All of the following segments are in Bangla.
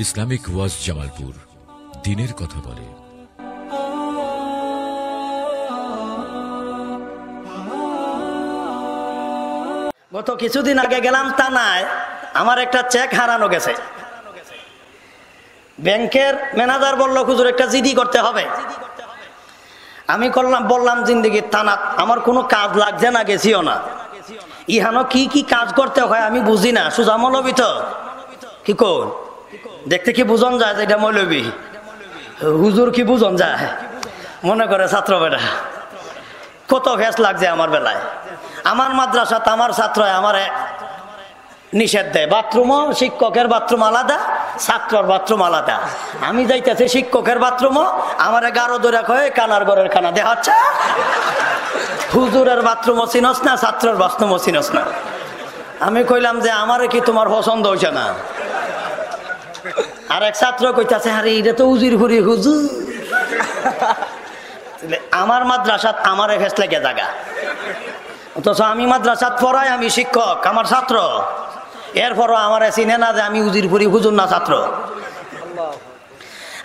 ইসলামিক ওয়াজ জামালপুর দিনের কথা বলে। গত কিছুদিন আগে গেলাম থানায়, আমার একটা চেক হারানো গেছে। ব্যাংকের ম্যানেজার বলল হুজুর একটা জিডি করতে হবে। আমি বললাম জিন্দেগির থানাত আমার কোনো কাজ লাগছে না, গেছিও না। ইহানো কি কি কাজ করতে হয় আমি বুঝি না। সুজা মৌলবী তো কি কোন দেখতে কি বুঝন যায় যে এটা মৌলবী, হুজুর কি বুঝন যায় মনে করে ছাত্র বেটা। কত ভেস লাগছে আমার বেলায়। আমার মাদ্রাসাত আমার ছাত্র আমারে নিষেধ দেয়, বাথরুমও শিক্ষকের বাথরুম আলাদা, ছাত্রর বাথরুম আলাদা। আমি যাইতেছি শিক্ষকের বাথরুমও আমারে গারো ধরে কয়ে কানার ঘরের খানা দেখাচ্ছে। হুজুরের বাথরুমও চিনস না, ছাত্রের বাথরুমও চিনস না। আমি কইলাম যে আমারে কি তোমার পছন্দ হইছে না? আর এক ছাত্র কইতাছে আরে এটা তো উজিরপুরি হুজুর। আমার মাদ্রাসাত আমার ভেস লেগে জায়গা, অথচ আমি মাদ্রাসাত পড়াই, আমি শিক্ষক, আমার ছাত্র। এরপরও আমার চিনে না যে আমি উজিরপুরি হুজুর না ছাত্র।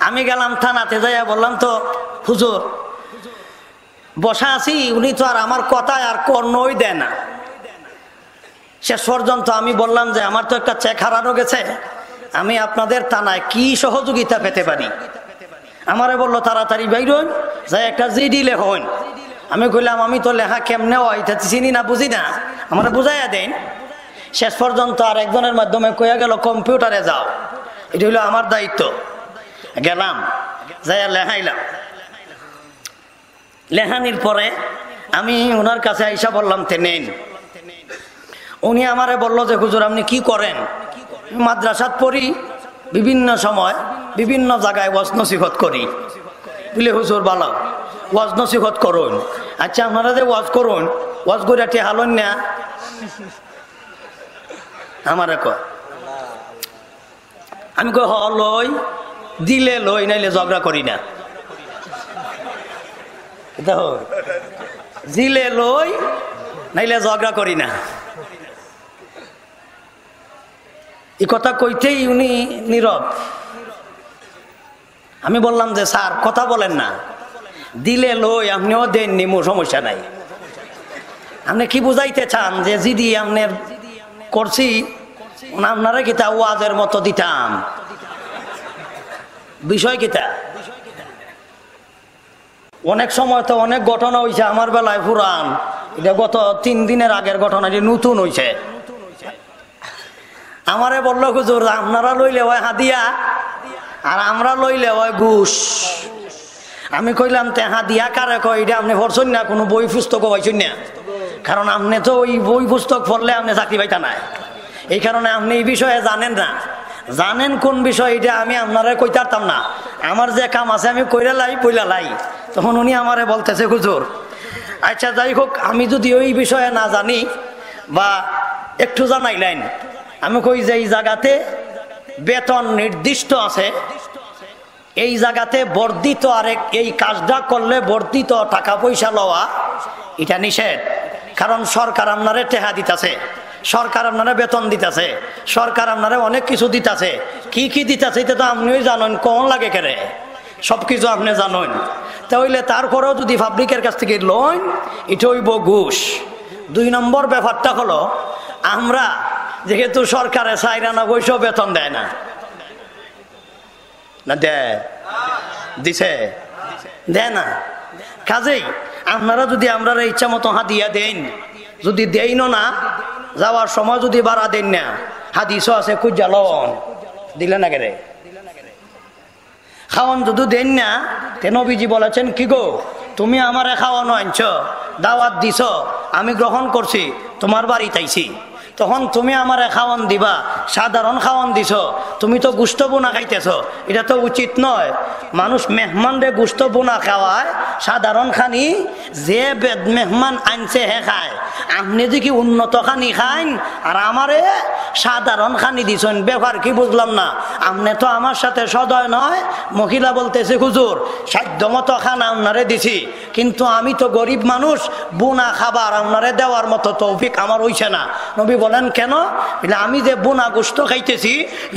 আমি গেলাম থানাতে যাইয়া বললাম তো হুজুর বসা আছি, উনি তো আর আমার কথায় আর কর্ণই দেয় না। শেষ পর্যন্ত আমি বললাম যে আমার তো একটা চেক হারানো গেছে, আমি আপনাদের থানায় কি সহযোগিতা পেতে পারি? আমারে বললো তাড়াতাড়ি বাইরন যাই একটা জিডি লেখন। আমি কইলাম আমি তো লেখা কেমনে হয় চিনি না, বুঝি না, আমার বুঝাইয়া দেন। শেষ পর্যন্ত আর একজনের মাধ্যমে কইয়া গেল কম্পিউটারে যাও, এটা হলো আমার দায়িত্ব। গেলাম, যাইয়া লেখাইলাম। লেখানির পরে আমি ওনার কাছে আইসা বললাম তে নেন। উনি আমারে বলল যে হুজুর আপনি কি করেন? মাদ্রাসাত পড়ি, বিভিন্ন সময় বিভিন্ন জায়গায় ওয়াজ নসিহত করি। বলে হুজুর ভালো ওয়াজ নসিহত করুন। আচ্ছা আপনারা যে ওয়াজ করুন, ওয়াজ করে হালন না আমারে কয়। আমি কই হ লই, দিলে লই, নাইলে ঝগড়া করি না। দিলে লই, নাইলে ঝগড়া করি না। এই কথা কইতেই উনি নীরব। আমি বললাম যে স্যার কথা বলেন না, দিলে লই আপনিও দেন নিমু, সমস্যা নাই। আপনি কি বুঝাইতে চান যে জিডি আপনার করছি আপনারা কিতা ওয়াজের মতো দিতাম? বিষয় কিতা? অনেক সময় তো অনেক ঘটনা হয়েছে আমার বেলায় পুরান, এটা গত 3 দিনের আগের ঘটনা, এটা নতুন হয়েছে। আমারে বললো হুজুর আপনারা লইলে হয় হাদিয়া আর আমরা লইলে হয় ঘুষ। আমি কইলাম তে হাদিয়া কারে কয় এটা আপনি পড়ছেন না, কোনো বই পুস্তকও পাইছেন না, কারণ আপনি তো ওই বই পুস্তক পড়লে আপনি চাকরি পাইতা না। এই কারণে আপনি এই বিষয়ে জানেন না। জানেন কোন বিষয় এটা আমি আপনারা কইতারতাম না। আমার যে কাম আছে আমি কইরা লাই বইলা লাই। তখন উনি আমারে বলতেছে হুজুর আচ্ছা যাই হোক, আমি যদি ওই বিষয়ে না জানি বা একটু জানাইলেন। আমি কই যে এই জায়গাতে বেতন নির্দিষ্ট আছে, এই জায়গাতে বর্ধিত আরেক এই কাজটা করলে বর্ধিত টাকা পয়সা লওয়া এটা নিষেধ। কারণ সরকার আপনারে টেহা দিতেছে, সরকার আপনারা বেতন দিতেছে, সরকার আপনারা অনেক কিছু দিতেছে। কি কি দিতেছে এটা তো আপনিও জানেন, কোন লাগে কেরে সবকিছু আপনি জানেন। তাহলে তারপরেও যদি পাবলিকের কাছ থেকে লোন, এটা হইব ঘুষ। 2 নম্বর ব্যাপারটা হলো আমরা যেহেতু সরকারে 4 আনা পয়সা বেতন দেয় না, না দেয়? দিছে? দেয় না। কাজেই আপনারা যদি আমরা ইচ্ছা মতো হাদিয়া দেন, যদি দেই না যাওয়ার সময় যদি বাড়া দেন না, হাদিসও আছে কুজা লন দিলে না কেরে খাওয়ান যদি দেন না। তেন নবীজি বলেছেন কি গো তুমি আমারে খাওয়ানো আনছ, দাওয়াত দিছ, আমি গ্রহণ করছি, তোমার বাড়িতে আইছি, তখন তুমি আমারে খাওয়ান দিবা, সাধারণ খাওয়ান দিছ, তুমি তো গুস্ত বোনা খাইতেছ, এটা তো উচিত নয়। মানুষ মেহমানরে গুস্ত বোনা খাওয়ায়, সাধারণ খানি যে মেহমান আনছে হে খায়, আপনি যে কি উন্নত খানি খাইন আর আমারে সাধারণ খানি দিছেন, ব্যাপার কি বুঝলাম না। আপনি তো আমার সাথে সদয় নয়। মহিলা বলতেছে হুজুর সাধ্যমতো খানা আপনারে দিছি, কিন্তু আমি তো গরিব মানুষ, বুনা খাবার আপনারে দেওয়ার মতো তৌফিক আমার হইছে না। নবী বলেন কেন? আমি যে বুনা গোশত খাইতেছি,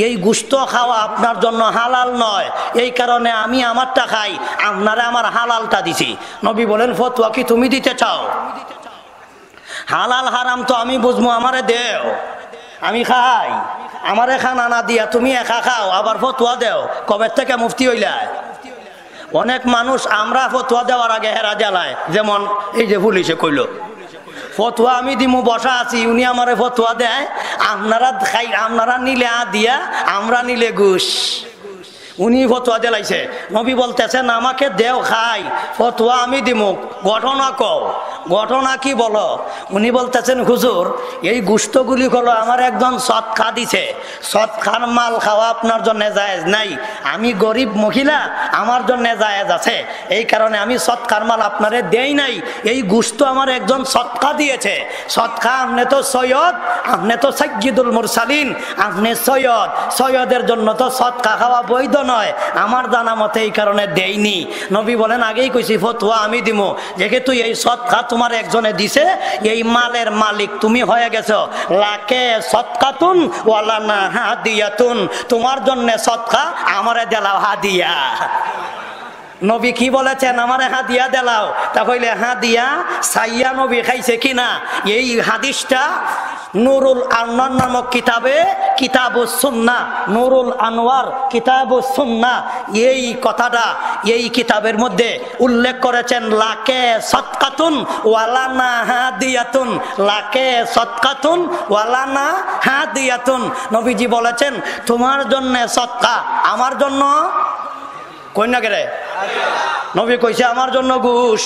এই গোশত খাওয়া আপনার জন্য হালাল নয়, এই কারণে আমি আমারটা খাই, আপনারে আমার হালালটা দিছি। নবী বলেন ফতোয়া কি তুমি দিতে চাও? হালাল হারাম তো আমি বুঝবো, আমারে দেও, আমি খাই। আমারে খানা না দিয়া তুমি একা খাও, আবার ফতোয়া দেও, কবে থেকে মুফতি হইলায়? অনেক মানুষ আমরা ফতোয়া দেওয়ার আগে হেরা জ্বালায়, যেমন এই যে পুলিশে কইল ফতোয়া আমি দিমু, বসা আছি, উনি আমারে ফতোয়া দেয়, আপনারা খাই, আপনারা নিলে দিয়া, আমরা নিলে ঘুষ। উনি ফতোয়া দিলাইছে। নবী বলতেছেন আমাকে দেও খাই, ফতোয়া আমি দিমু, ঘটনা কও। ঘটনা কি বলো? উনি বলতেছেন হুজুর এই গোশতগুলি হলো আমার একজন সৎকা দিছে, সৎকার মাল খাওয়া আপনার জন্য জায়েজ নাই, আমি গরিব মহিলা, আমার জন্য জায়েজ আছে, এই কারণে আমি সৎকার মাল আপনারে দেই নাই, এই গোশত আমার একজন সৎকা দিয়েছে। সৎকা, আপনি তো সৈয়দ, আপনি তো সাইয়্যিদুল মুরসালিন, আপনি সৈয়দ, সৈয়দের জন্য তো সৎকা খাওয়া বৈধ নয়, আমার জানা মতে এই কারণে দেইনি। নবী বলেন আগেই কইছি ফতোয়া আমি দিমু, যেহেতু এই সৎকা তোমার একজনে দিছে, এই মালের মালিক তুমি হয়ে গেছো। লাকে সৎকাতুন ওয়ালানা হাদিয়াতুন, তোমার জন্য সৎকা, আমারে দেলাও হাদিয়া। নবী কি বলেছেন? আমারে হাদিয়া দেলাও। তা কইলে হাদিয়া সাইয়া নবী খাইছে কিনা? এই হাদিসটা নুরুল আনোয়ার নামক কিতাবে, কিতাবুস সুন্নাহ, নুরুল আনোয়ার কিতাবুস সুন্নাহ, এই কথাটা এই কিতাবের মধ্যে উল্লেখ করেছেন। লাকে সৎকাতুন ওয়ালানা হাদিয়াতুন, লাকে সৎকাতুন ওয়ালানা হাদিয়াতুন। নবীজি বলেছেন তোমার জন্য সৎকা, আমার জন্য কই না গেলে? নবী কইছে আমার জন্য ঘুষ।